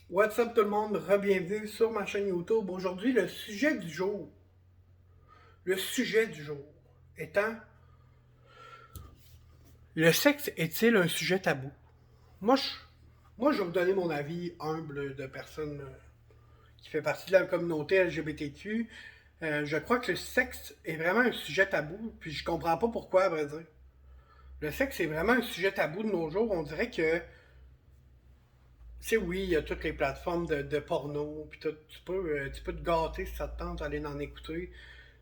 What's up tout le monde, re-bienvenue sur ma chaîne YouTube. Aujourd'hui, le sujet du jour. Le sujet du jour étant, le sexe est-il un sujet tabou? Moi, je, moi, je vais vous donner mon avis humble de personne qui fait partie de la communauté LGBTQ. Je crois que le sexe est vraiment un sujet tabou, puis je comprends pas pourquoi, à vrai dire. Le sexe est vraiment un sujet tabou de nos jours. On dirait que, oui, il y a toutes les plateformes de porno, puis tout, tu peux te gâter si ça te tente d'aller en écouter.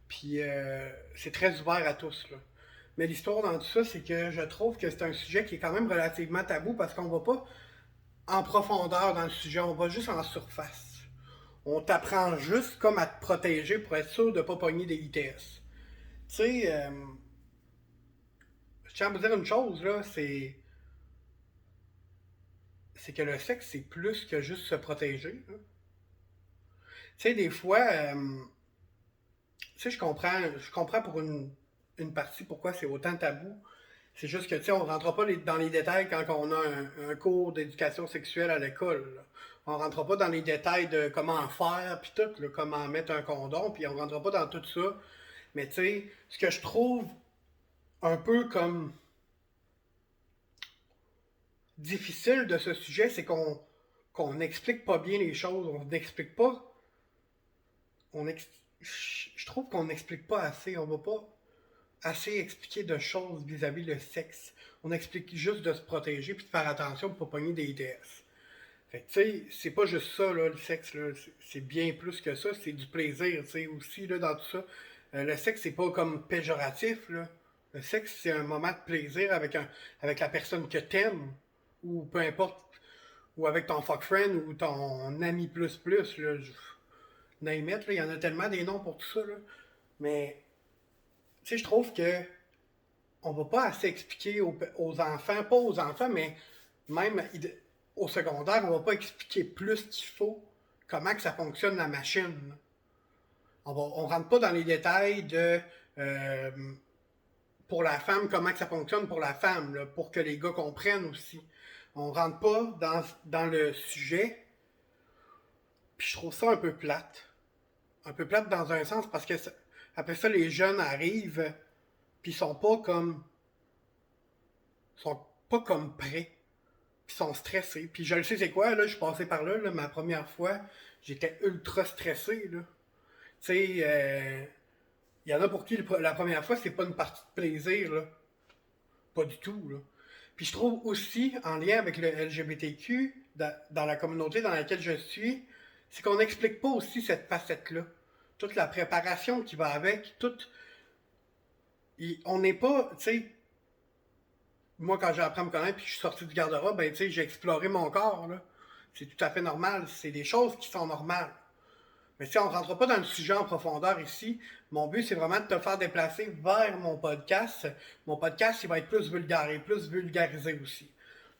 Puis c'est très ouvert à tous. Là. Mais l'histoire dans tout ça, c'est que je trouve que c'est un sujet qui est quand même relativement tabou parce qu'on va pas en profondeur dans le sujet, on va juste en surface. On t'apprend juste comme à te protéger pour être sûr de ne pas pogner des ITS. Tu sais, je tiens à vous dire une chose, là, c'est que le sexe, c'est plus que juste se protéger. Tu sais, des fois, tu sais, je comprends pour une partie pourquoi c'est autant tabou. C'est juste que, tu sais, on ne rentre pas dans les détails quand on a un cours d'éducation sexuelle à l'école. Là. On ne rentre pas dans les détails de comment en faire, puis tout, là, comment mettre un condom, puis on ne rentre pas dans tout ça. Mais tu sais, ce que je trouve un peu comme difficile de ce sujet, c'est qu'on n'explique pas bien les choses. On n'explique pas. On ex- je trouve qu'on n'explique pas assez. On ne va pas assez expliquer de choses vis-à-vis le sexe. On explique juste de se protéger puis de faire attention pour ne pas pogner des ITS. Fait que, tu sais, c'est pas juste ça, là, le sexe, là. C'est bien plus que ça. C'est du plaisir, tu sais, aussi, là, dans tout ça. Le sexe, c'est pas comme péjoratif, là. Le sexe, c'est un moment de plaisir avec la personne que t'aimes, ou peu importe, ou avec ton fuck friend, ou ton ami plus, là. Name it, là, il y en a tellement des noms pour tout ça, là. Mais, tu sais, je trouve que on va pas assez expliquer aux enfants, pas aux enfants, mais même au secondaire, on va pas expliquer plus qu'il faut comment que ça fonctionne la machine. On rentre pas dans les détails de euh, pour la femme, comment que ça fonctionne pour la femme, là, pour que les gars comprennent aussi. On rentre pas dans le sujet, puis je trouve ça un peu plate. Un peu plate dans un sens parce que après ça, les jeunes arrivent, puis ils sont pas comme prêts. Qui sont stressés. Puis je le sais, c'est quoi, là, je suis passé par là, ma première fois, j'étais ultra stressé, là. Tu sais, il y en a pour qui la première fois, c'est pas une partie de plaisir, là. Pas du tout, là. Puis je trouve aussi, en lien avec le LGBTQ, dans la communauté dans laquelle je suis, c'est qu'on n'explique pas aussi cette facette-là. Toute la préparation qui va avec, on n'est pas, tu sais, moi, quand j'ai appris à me connaître puis que je suis sorti du garde-robe, ben, tu sais, j'ai exploré mon corps, là. C'est tout à fait normal. C'est des choses qui sont normales. Mais si on ne rentre pas dans le sujet en profondeur ici, mon but, c'est vraiment de te faire déplacer vers mon podcast. Mon podcast, il va être plus vulgaire et plus vulgarisé aussi.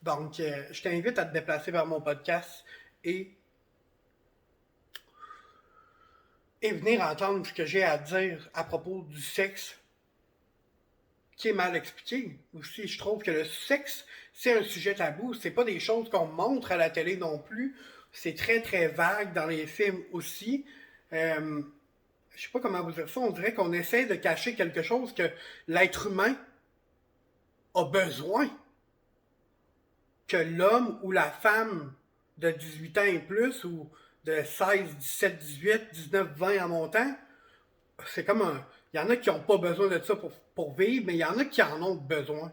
Donc, je t'invite à te déplacer vers mon podcast et, et venir entendre ce que j'ai à dire à propos du sexe qui est mal expliqué. Aussi, je trouve que le sexe, c'est un sujet tabou. C'est pas des choses qu'on montre à la télé non plus. C'est très, très vague dans les films aussi. Euh, je sais pas comment vous dire ça. On dirait qu'on essaie de cacher quelque chose que l'être humain a besoin. Que l'homme ou la femme de 18 ans et plus, ou de 16, 17, 18, 19, 20 en montant, c'est comme un. Il y en a qui n'ont pas besoin de ça pour vivre, mais il y en a qui en ont besoin.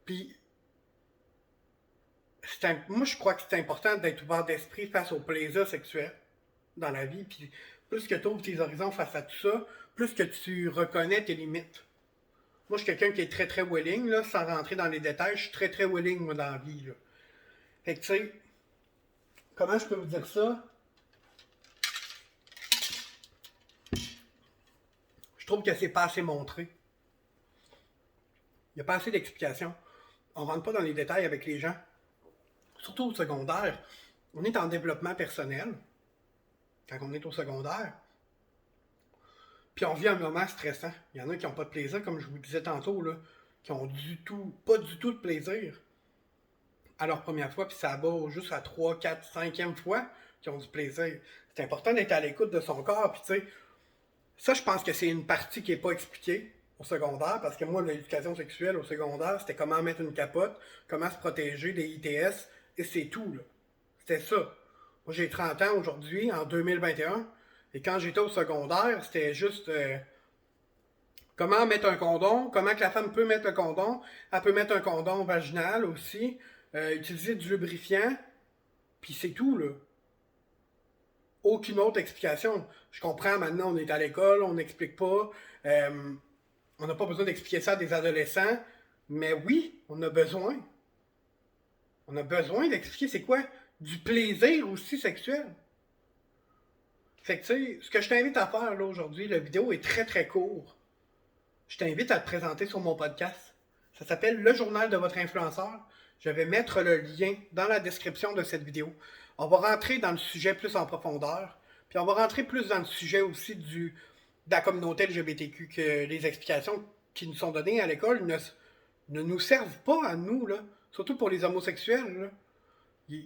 Puis moi, je crois que c'est important d'être ouvert d'esprit face au plaisir sexuel dans la vie. Puis plus que tu ouvres tes horizons face à tout ça, plus que tu reconnais tes limites. Moi, je suis quelqu'un qui est très, très willing, là, sans rentrer dans les détails. Je suis très, très willing, moi, dans la vie. Là. Fait que, tu sais, comment je peux vous dire ça? Je trouve que c'est pas assez montré. Il n'y a pas assez d'explications. On rentre pas dans les détails avec les gens. Surtout au secondaire. On est en développement personnel quand on est au secondaire. Puis on vit un moment stressant. Il y en a qui n'ont pas de plaisir, comme je vous disais tantôt, là, qui ont pas du tout de plaisir. à leur première fois, puis ça va juste à 3, 4, 5e fois qu'ils ont du plaisir. C'est important d'être à l'écoute de son corps, puis tu sais, ça, je pense que c'est une partie qui n'est pas expliquée au secondaire, parce que moi, l'éducation sexuelle au secondaire, c'était comment mettre une capote, comment se protéger des ITS, et c'est tout, là. C'était ça. Moi, j'ai 30 ans aujourd'hui, en 2021, et quand j'étais au secondaire, c'était juste comment mettre un condom, comment que la femme peut mettre le condom. Elle peut mettre un condom vaginal aussi, utiliser du lubrifiant, puis c'est tout, là. Aucune autre explication. Je comprends maintenant, on est à l'école, on n'explique pas. On n'a pas besoin d'expliquer ça à des adolescents. Mais oui, on a besoin. On a besoin d'expliquer c'est quoi du plaisir aussi sexuel. Fait que tu sais, ce que je t'invite à faire là aujourd'hui, la vidéo est très très courte. Je t'invite à te présenter sur mon podcast. Ça s'appelle Le Journal de votre influenceur. Je vais mettre le lien dans la description de cette vidéo. On va rentrer dans le sujet plus en profondeur. Puis on va rentrer plus dans le sujet aussi de la communauté LGBTQ, que les explications qui nous sont données à l'école ne nous servent pas à nous, là. Surtout pour les homosexuels, là.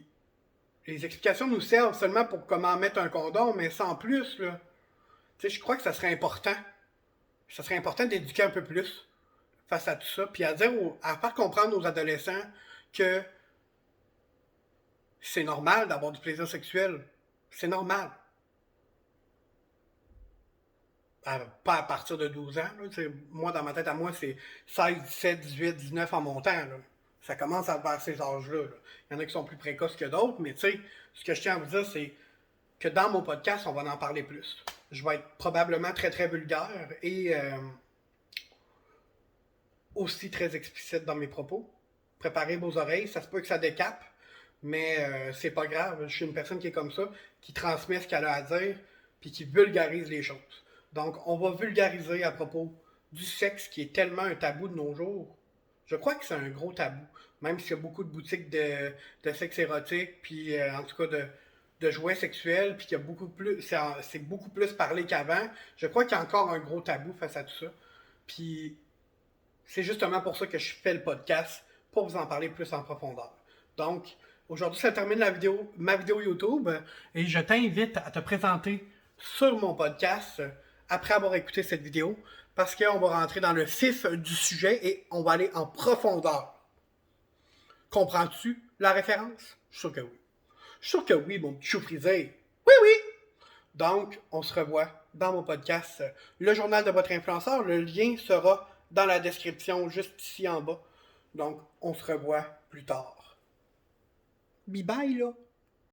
Les explications nous servent seulement pour comment mettre un condom, mais sans plus, là. Tu sais, je crois que ça serait important. Ça serait important d'éduquer un peu plus face à tout ça, puis à faire comprendre aux adolescents que c'est normal d'avoir du plaisir sexuel. C'est normal. Pas à partir de 12 ans. Là. Moi, dans ma tête à moi, c'est 16, 17, 18, 19 en montant. Là. Ça commence à vers ces âges-là. Là. Il y en a qui sont plus précoces que d'autres, mais tu sais, ce que je tiens à vous dire, c'est que dans mon podcast, on va en parler plus. Je vais être probablement très, très vulgaire et aussi très explicite dans mes propos. Préparez vos oreilles, ça se peut que ça décape, mais c'est pas grave. Je suis une personne qui est comme ça, qui transmet ce qu'elle a à dire, puis qui vulgarise les choses. Donc, on va vulgariser à propos du sexe, qui est tellement un tabou de nos jours. Je crois que c'est un gros tabou, même s'il y a beaucoup de boutiques de sexe érotique, puis en tout cas de jouets sexuels, puis qu'il y a beaucoup plus, c'est beaucoup plus parlé qu'avant. Je crois qu'il y a encore un gros tabou face à tout ça. Puis c'est justement pour ça que je fais le podcast, pour vous en parler plus en profondeur. Donc, aujourd'hui, ça termine ma vidéo YouTube, et je t'invite à te présenter sur mon podcast après avoir écouté cette vidéo, parce qu'on va rentrer dans le vif du sujet et on va aller en profondeur. Comprends-tu la référence? Je suis sûr que oui. Je suis sûr que oui, mon petit chou frisé. Oui, oui! Donc, on se revoit dans mon podcast, Le Journal de votre influenceur. Le lien sera dans la description, juste ici en bas. Donc, on se revoit plus tard. Bye bye, là!